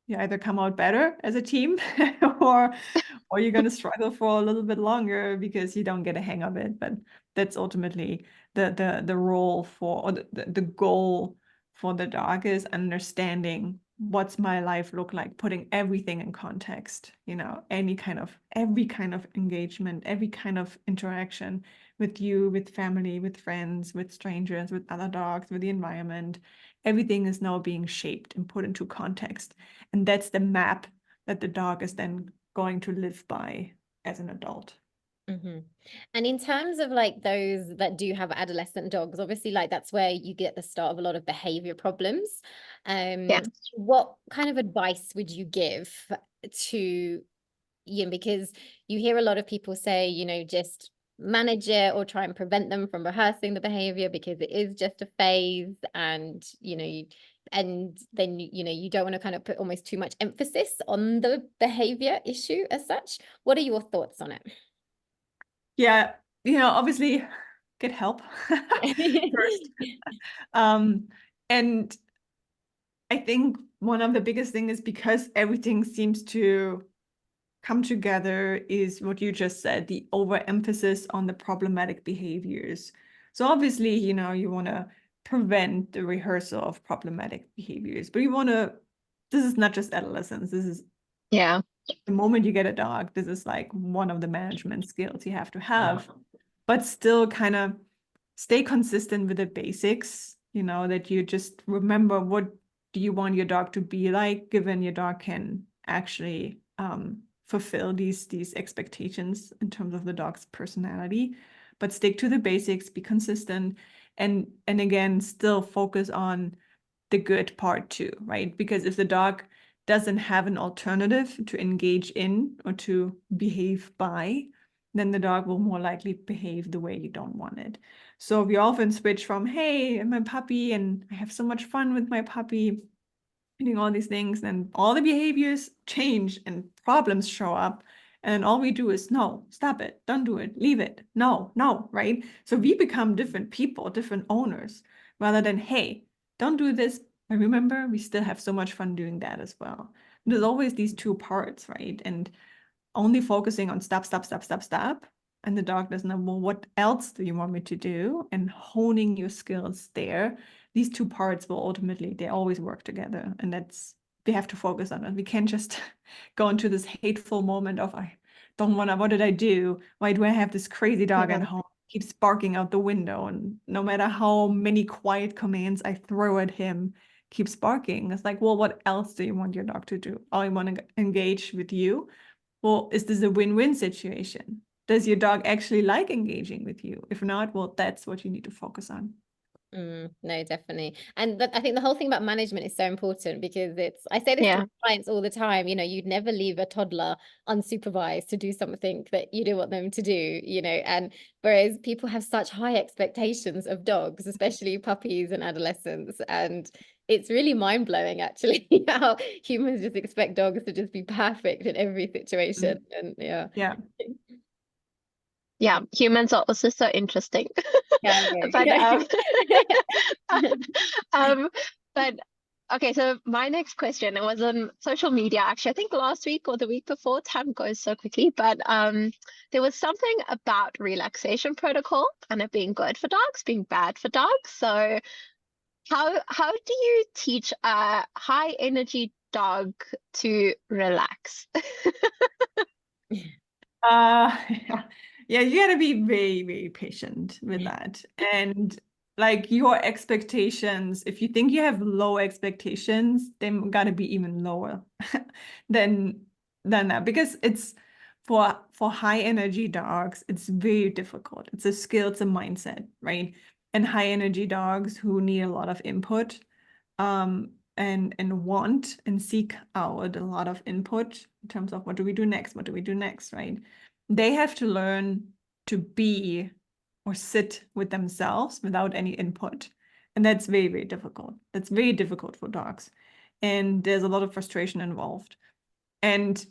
you either come out better as a team or you're going to struggle for a little bit longer because you don't get a hang of it. But that's ultimately the role for, or the goal for the dog, is understanding what's my life look like, putting everything in context, every kind of engagement, every kind of interaction with you, with family, with friends, with strangers, with other dogs, with the environment. Everything is now being shaped and put into context. And that's the map that the dog is then going to live by as an adult. And in terms of like those that do have adolescent dogs, obviously like that's where you get the start of a lot of behavior problems. Yeah. What kind of advice would you give to because you hear a lot of people say, just manage it or try and prevent them from rehearsing the behavior because it is just a phase, and and then you don't want to kind of put almost too much emphasis on the behavior issue as such. What are your thoughts on it? Yeah, obviously get help first. And I think one of the biggest things is, because everything seems to come together, is what you just said, the overemphasis on the problematic behaviors. So obviously, you want to prevent the rehearsal of problematic behaviors, but this is not just adolescence. This is Yeah. the moment you get a dog. This is like one of the management skills you have to have, but still kind of stay consistent with the basics, that you just remember, what do you want your dog to be like, given your dog can actually fulfill these expectations in terms of the dog's personality. But stick to the basics, be consistent, and again, still focus on the good part too, right? Because if the dog doesn't have an alternative to engage in or to behave by, then the dog will more likely behave the way you don't want it. So we often switch from, hey, I'm my puppy and I have so much fun with my puppy, doing all these things, and all the behaviors change and problems show up. And all we do is, no, stop it, don't do it, leave it, no, right? So we become different people, different owners, rather than, hey, don't do this. I remember we still have so much fun doing that as well. There's always these two parts, right? And only focusing on stop, stop, stop, stop, stop. And the dog doesn't know, well, what else do you want me to do? And honing your skills there. These two parts will ultimately, they always work together. And we have to focus on it. We can't just go into this hateful moment of, I don't want to, what did I do? Why do I have this crazy dog at home? Keeps barking out the window. And no matter how many quiet commands I throw at him, keeps barking. It's like, well, what else do you want your dog to do? Oh, I want to engage with you. Well, is this a win-win situation? Does your dog actually like engaging with you? If not, well, that's what you need to focus on. No, definitely. And I think the whole thing about management is so important, because I say this Yeah. to clients all the time, you'd never leave a toddler unsupervised to do something that you don't want them to do, and whereas people have such high expectations of dogs, especially puppies and adolescents, and it's really mind-blowing actually how humans just expect dogs to just be perfect in every situation. And yeah. Yeah. Yeah, humans are also so interesting. Yeah, I know. But Yeah. um, but okay, so my next question, it was on social media actually, I think last week or the week before, time goes so quickly, but there was something about relaxation protocol and it being good for dogs, being bad for dogs. So how do you teach a high energy dog to relax? Yeah. Yeah, you gotta be very, very patient with that. And like your expectations, if you think you have low expectations, they gotta be even lower than that. Because it's for high energy dogs, it's very difficult. It's a skill, it's a mindset, right? And high energy dogs who need a lot of input, and want and seek out a lot of input in terms of what do we do next, what do we do next, right? They have to learn to be or sit with themselves without any input, and that's very, very difficult. That's very difficult for dogs, and there's a lot of frustration involved. And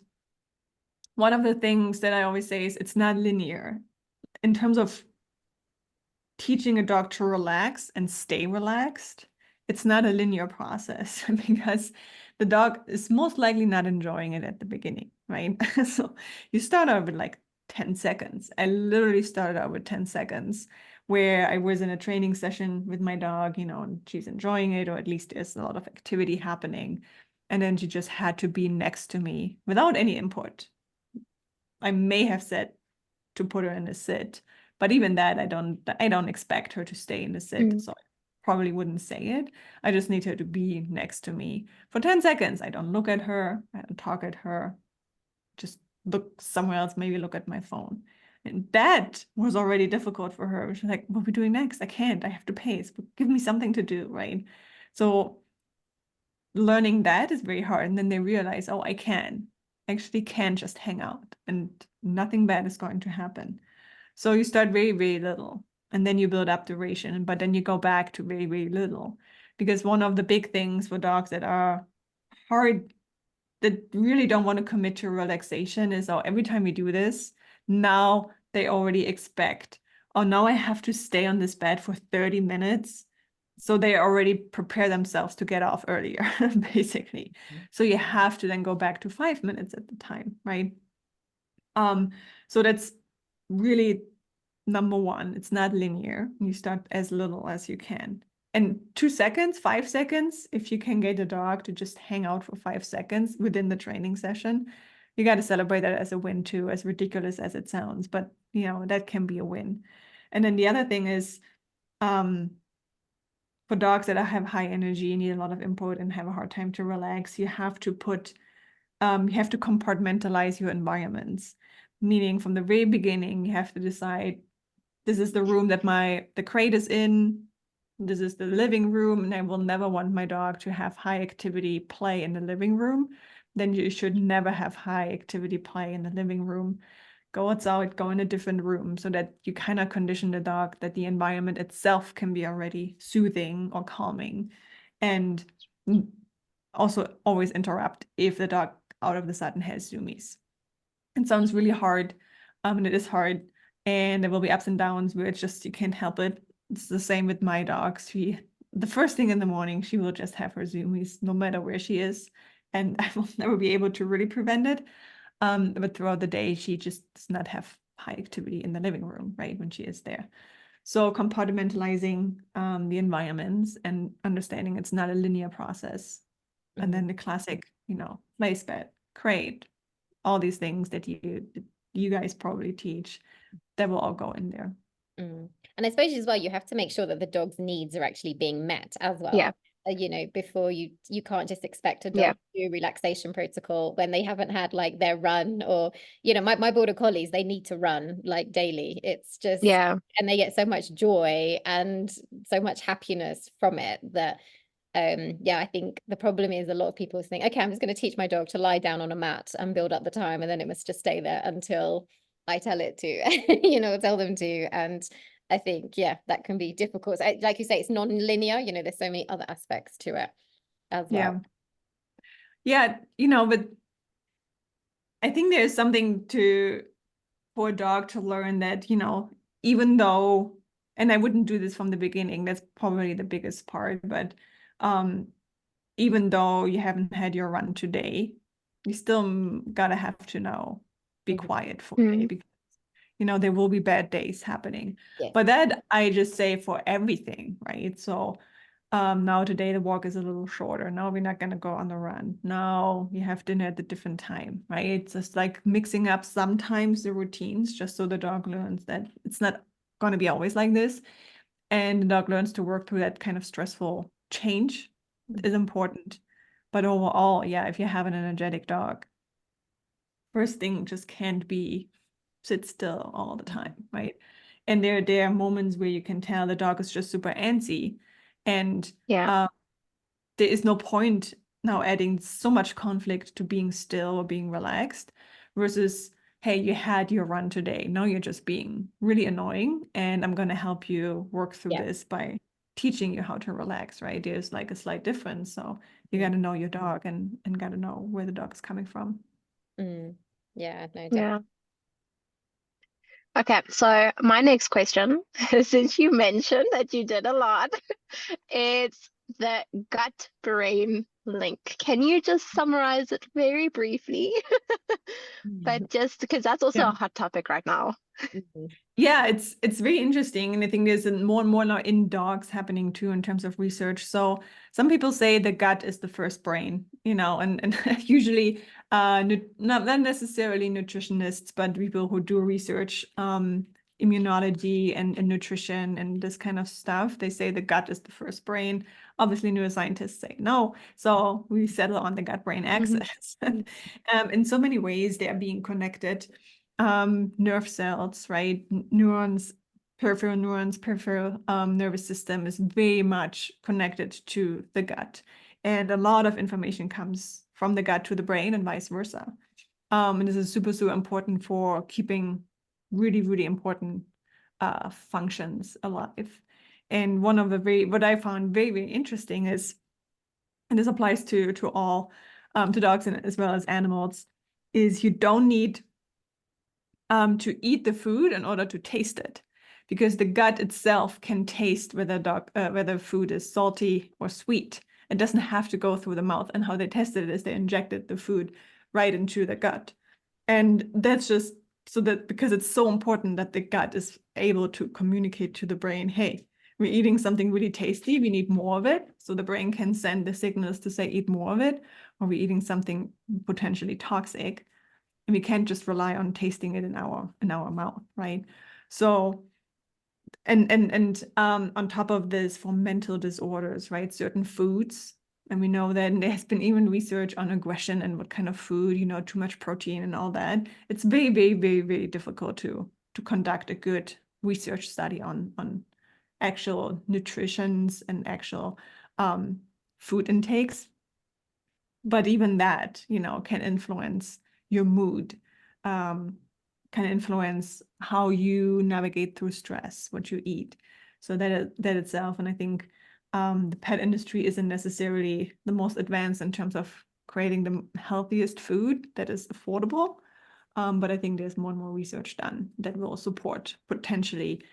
one of the things that I always say is it's not linear in terms of teaching a dog to relax and stay relaxed. It's not a linear process because the dog is most likely not enjoying it at the beginning, right? So you start out with like 10 seconds. I literally started out with 10 seconds where I was in a training session with my dog, and she's enjoying it, or at least there's a lot of activity happening. And then she just had to be next to me without any input. I may have said to put her in a sit, but even that I don't expect her to stay in the sit, so I probably wouldn't say it. I just need her to be next to me for 10 seconds. I don't look at her, I don't talk at her, just look somewhere else, maybe look at my phone. And that was already difficult for her. She's like, what are we doing next? I can't, I have to pace, but give me something to do, right? So learning that is very hard. And then they realize, oh, I actually can just hang out and nothing bad is going to happen. So you start very, very little, and then you build up duration, but then you go back to very, very little. Because one of the big things for dogs that are hard, that really don't want to commit to relaxation is, oh, every time we do this, now they already expect, oh, now I have to stay on this bed for 30 minutes. So they already prepare themselves to get off earlier, basically. So you have to then go back to 5 minutes at the time, right? So that's really number one. It's not linear. You start as little as you can. And 2 seconds, 5 seconds, if you can get a dog to just hang out for 5 seconds within the training session, you got to celebrate that as a win too, as ridiculous as it sounds. But, that can be a win. And then the other thing is, for dogs that have high energy, need a lot of input and have a hard time to relax, you have to compartmentalize your environments. Meaning from the very beginning, you have to decide, this is the room that the crate is in, this is the living room, and I will never want my dog to have high activity play in the living room. Then you should never have high activity play in the living room. Go outside, go in a different room, so that you kind of condition the dog that the environment itself can be already soothing or calming. And also always interrupt if the dog out of the sudden has zoomies. It sounds really hard, and it is hard, and there will be ups and downs where it's just, you can't help it. It's the same with my dogs. The first thing in the morning, she will just have her zoomies no matter where she is, and I will never be able to really prevent it. But throughout the day, she just does not have high activity in the living room, right, when she is there. So compartmentalizing the environments and understanding it's not a linear process. And then the classic, place bed, crate, all these things that you guys probably teach, that will all go in there. And I suppose as well, you have to make sure that the dog's needs are actually being met as well. Yeah. you know, before you can't just expect a Yeah. dog to do a relaxation protocol when they haven't had like their run, or you know, my border collies, they need to run like daily. It's just, Yeah. and they get so much joy and so much happiness from it that yeah, I think the problem is a lot of people think, okay, I'm just going to teach my dog to lie down on a mat and build up the time, and then it must just stay there until I tell it to, you know, tell them to. And I think, yeah, that can be difficult. So, like you say, it's non-linear, you know, there's so many other aspects to it as well. Yeah. Yeah, you know, but I think there's something to for a dog to learn that, you know, even though, and I wouldn't do this from the beginning, that's probably the biggest part, but um, even though you haven't had your run today, you still gotta have to know, be Mhm. quiet for a day, Mm. because, you know, there will be bad days happening. Yeah. But that I just say for everything, right? So now today the walk is a little shorter. Now we're not gonna go on the run. Now you have dinner at a different time, right? It's just like mixing up sometimes the routines just so the dog learns that it's not gonna be always like this. And the dog learns to work through that kind of stressful change is important. But overall, yeah, if you have an energetic dog, first thing just can't be sit still all the time, right? And there are moments where you can tell the dog is just super antsy, and Yeah. there is no point now adding so much conflict to being still or being relaxed versus, hey, you had your run today. Now you're just being really annoying, and I'm going to help you work through Yeah. this by teaching you how to relax, right? There's like a slight difference. So you got to know your dog and got to know where the dog is coming from. Mm. Yeah, no, Yeah. definitely. Okay, so my next question, since you mentioned that you did a lot, it's the gut-brain link. Can you just summarize it very briefly? But just because that's also Yeah. a hot topic right now. Mhm. Yeah, it's very interesting, and I think there's more and more now in dogs happening too in terms of research. So some people say the gut is the first brain, you know, and usually not necessarily nutritionists, but people who do research, immunology and nutrition and this kind of stuff. They say the gut is the first brain. Obviously, neuroscientists say no. So we settle on the gut-brain axis. In so many ways, they are being connected. Nerve cells, right? Neurons, peripheral nervous system is very much connected to the gut. And a lot of information comes from the gut to the brain and vice versa. And this is super, super important for keeping really, really important functions alive. And one of the what I found very, very interesting is, and this applies to all, to dogs and as well as animals, is you don't need to eat the food in order to taste it, because the gut itself can taste whether food is salty or sweet. It doesn't have to go through the mouth. And how they tested it is they injected the food right into the gut. And that's just so that because it's so important that the gut is able to communicate to the brain, hey, we're eating something really tasty, we need more of it. So the brain can send the signals to say, eat more of it, or we're eating something potentially toxic. And we can't just rely on tasting it in our mouth, right? So and on top of this, for mental disorders, right? Certain foods, and we know that there has been even research on aggression and what kind of food, you know, too much protein and all that. It's very, very, very, very difficult to conduct a good research study on actual nutritions and actual food intakes. But even that, you know, can influence your mood, can influence how you navigate through stress, what you eat. So that itself, and I think the pet industry isn't necessarily the most advanced in terms of creating the healthiest food that is affordable. But I think there's more and more research done that will support potentially,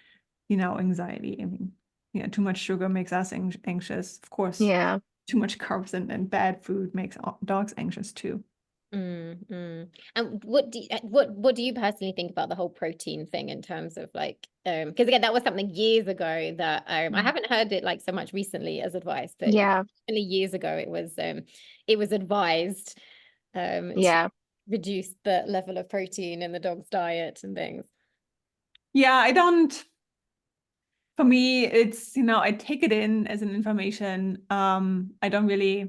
you know, anxiety. I mean, yeah, too much sugar makes us anxious, of course. Yeah. Too much carbs and bad food makes dogs anxious too. And what do you personally think about the whole protein thing in terms of like because again that was something years ago that I haven't heard it like so much recently as advice, but Yeah. only years ago it was advised to Yeah. reduce the level of protein in the dog's diet and things. Yeah, I don't. For me, it's, I take it in as an information. I don't really,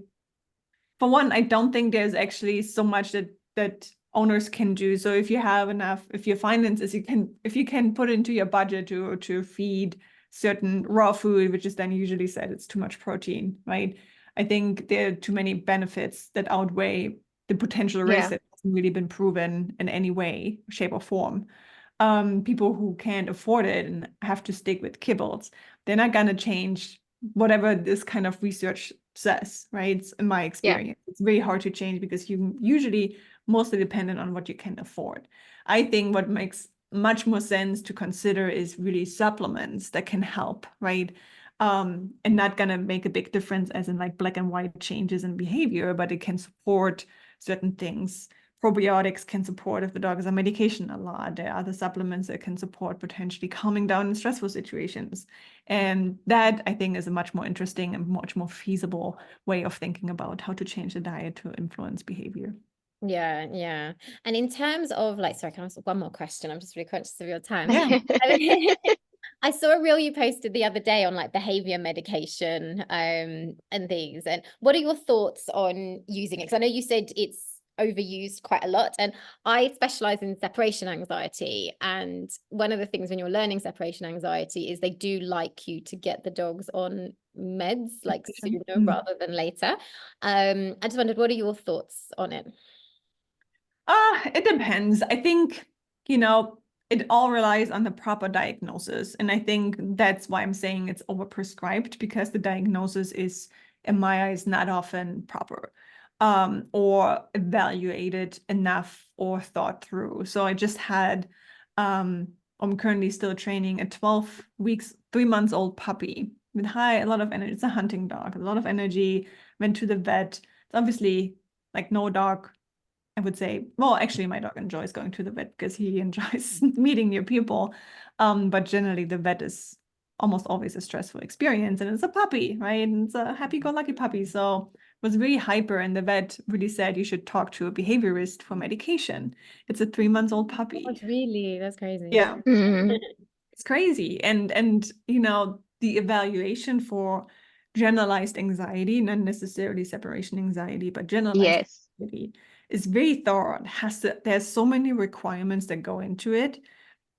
for one, I don't think there's actually so much that owners can do. So if you have enough, if your finances, if you can put into your budget to feed certain raw food, which is then usually said it's too much protein, right? I think there are too many benefits that outweigh the potential risk that hasn't really been proven in any way, shape, or form. People who can't afford it and have to stick with kibbles, they're not gonna change whatever this kind of research says, right? It's, in my experience, it's very hard to change because you usually mostly dependent on what you can afford. I think what makes much more sense to consider is really supplements that can help, right? And not gonna make a big difference as in like black and white changes in behavior, but it can support certain things. Probiotics can support if the dog is on medication a lot. There are other supplements that can support potentially calming down in stressful situations. And that, I think, is a much more interesting and much more feasible way of thinking about how to change the diet to influence behavior. Yeah, yeah. And in terms of like, sorry, can I ask one more question? I'm just really conscious of your time. Yeah. I saw a reel you posted the other day on like behavior medication and things. And what are your thoughts on using it? Because I know you said it's overused quite a lot, and I specialize in separation anxiety. And one of the things when you're learning separation anxiety is they do like you to get the dogs on meds like sooner rather than later. I just wondered, what are your thoughts on it? It depends. I think, it all relies on the proper diagnosis. And I think that's why I'm saying it's overprescribed, because the diagnosis is, in my eyes, not often proper or evaluated enough or thought through. So I just had, I'm currently still training a 12 weeks, 3 months old puppy with a lot of energy. It's a hunting dog, a lot of energy, went to the vet. It's obviously like no dog, I would say, well, actually, my dog enjoys going to the vet because he enjoys meeting new people. But generally, the vet is almost always a stressful experience, and it's a puppy, right? And it's a happy-go-lucky puppy. So it was really hyper, and the vet really said you should talk to a behaviorist for medication. It's a 3 months old puppy. Oh, really? That's crazy. Yeah. It's crazy. And the evaluation for generalized anxiety, not necessarily separation anxiety, but generalized anxiety is very thorough. There's so many requirements that go into it,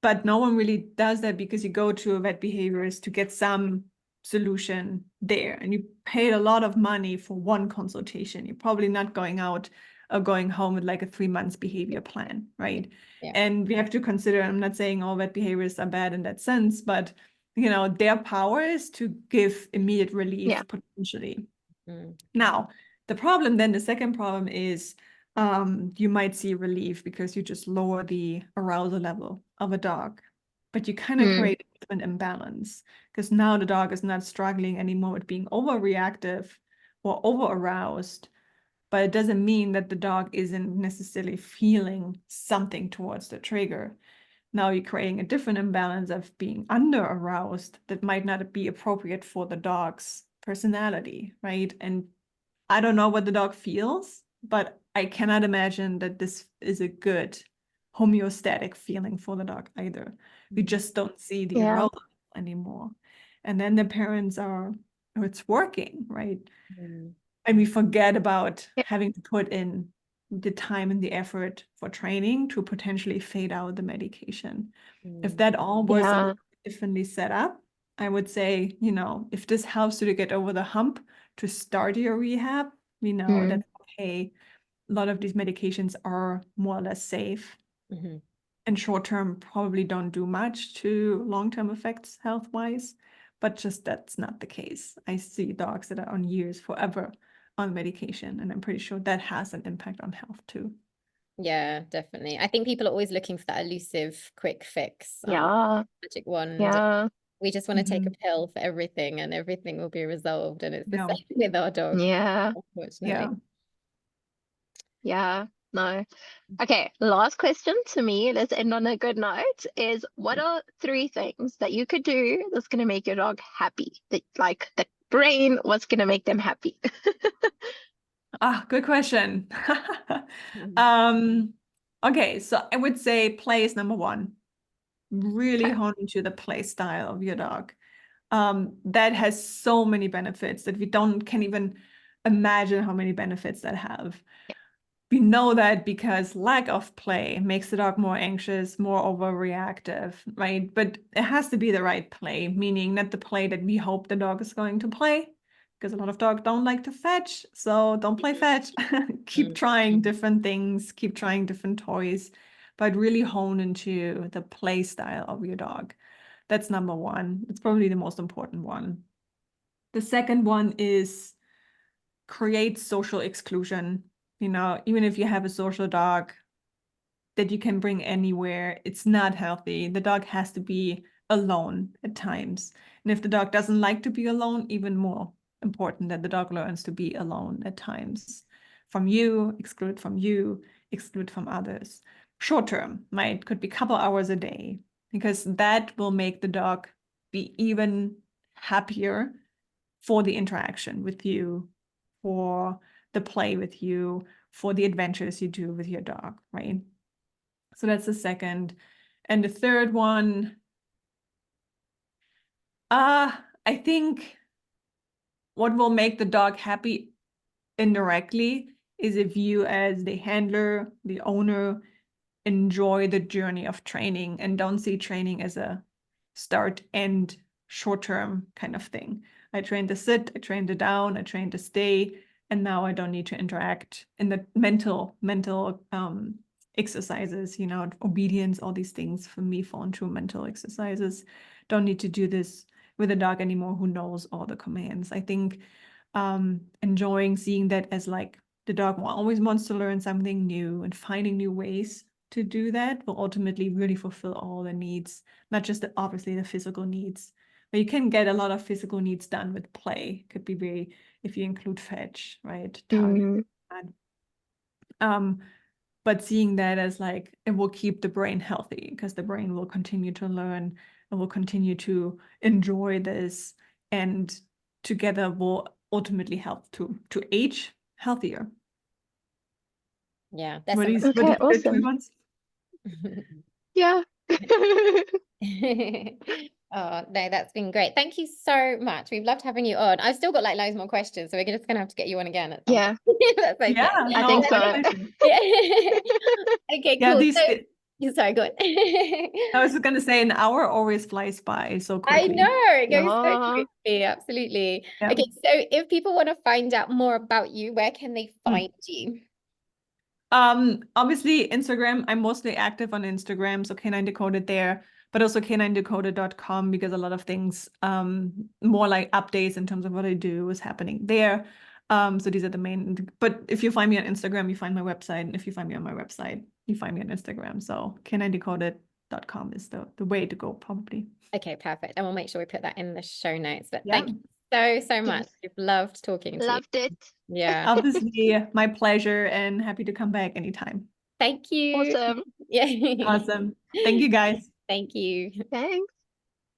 but no one really does that because you go to a vet behaviorist to get some solution there, and you paid a lot of money for one consultation. You're probably not going out or going home with like a 3 months behavior plan, right? Yeah. And we have to consider, I'm not saying all vet behaviorists are bad in that sense, but their power is to give immediate relief potentially. Now, the second problem is you might see relief because you just lower the arousal level of a dog, but you kind of create an imbalance because now the dog is not struggling anymore with being overreactive or over aroused, but it doesn't mean that the dog isn't necessarily feeling something towards the trigger. Now you're creating a different imbalance of being under aroused that might not be appropriate for the dog's personality, right? And I don't know what the dog feels, but I cannot imagine that this is a good homeostatic feeling for the dog either. We just don't see the arousal anymore. And then the parents are, oh, it's working, right? And we forget about having to put in the time and the effort for training to potentially fade out the medication. If that all was a little differently set up, I would say, if this helps you to get over the hump to start your rehab, we know that's okay. A lot of these medications are more or less safe. And short term probably don't do much to long-term effects health-wise, but just that's not the case. I see dogs that are on years forever on medication, and I'm pretty sure that has an impact on health too. Yeah, definitely. I think people are always looking for that elusive quick fix, magic wand. We just want to take a pill for everything and everything will be resolved. And it's the same with our dog, unfortunately. No. Okay, last question to me, let's end on a good note, is what are 3 things that you could do that's going to make your dog happy? That, like the brain, what's going to make them happy? Good question. Okay, so I would say play is number one. Really hone into the play style of your dog. that has so many benefits that we can't even imagine how many benefits that have. We know that because lack of play makes the dog more anxious, more overreactive, right? But it has to be the right play, meaning not the play that we hope the dog is going to play, because a lot of dogs don't like to fetch. So don't play fetch. Keep trying different things, keep trying different toys, but really hone into the play style of your dog. That's number one. It's probably the most important one. The second one is create social exclusion. Even if you have a social dog that you can bring anywhere, it's not healthy. The dog has to be alone at times. And if the dog doesn't like to be alone, even more important that the dog learns to be alone at times. From you, exclude from others. Short term, could be a couple hours a day, because that will make the dog be even happier for the interaction with you, for the play with you, for the adventures you do with your dog, right? So that's the second. And the third one, I think what will make the dog happy indirectly is if you, as the handler, the owner, enjoy the journey of training and don't see training as a start and short-term kind of thing. I trained to sit, I trained to down, I trained to stay, and now I don't need to interact in the mental exercises, obedience, all these things for me fall into mental exercises. Don't need to do this with a dog anymore who knows all the commands. I think enjoying seeing that as like the dog always wants to learn something new, and finding new ways to do that will ultimately really fulfill all the needs, not just obviously the physical needs. But you can get a lot of physical needs done with play. Could be very, if you include fetch, right? Target. But seeing that as like, it will keep the brain healthy, because the brain will continue to learn and will continue to enjoy this, and together will ultimately help to age healthier. Yeah, that's Okay, awesome. Yeah. Oh, no, that's been great. Thank you so much. We've loved having you on. I've still got like loads more questions, so we're just gonna have to get you on again at some Yeah. point. That's okay. Yeah, I no, think so. Yeah. Okay, Yeah, cool. Sorry, go on. I was going to say an hour always flies by so I quickly. know, it goes so Yeah. quickly, absolutely. Yeah. Okay, so if people want to find out more about you, where can they find you? Obviously Instagram. I'm mostly active on Instagram, so Canine Decoded there, but also caninedecoded.com, because a lot of things, more like updates in terms of what I do, is happening there. So these are the main, but if you find me on Instagram, you find my website. And if you find me on my website, you find me on Instagram. So caninedecoded.com is the way to go, probably. Okay, perfect. And we'll make sure we put that in the show notes. But Yeah. thank you so much. Yes. We've loved talking to you. Loved it. Yeah. Obviously, my pleasure, and happy to come back anytime. Thank you. Awesome. Yeah. Awesome. Thank you, guys. Thank you. Thanks.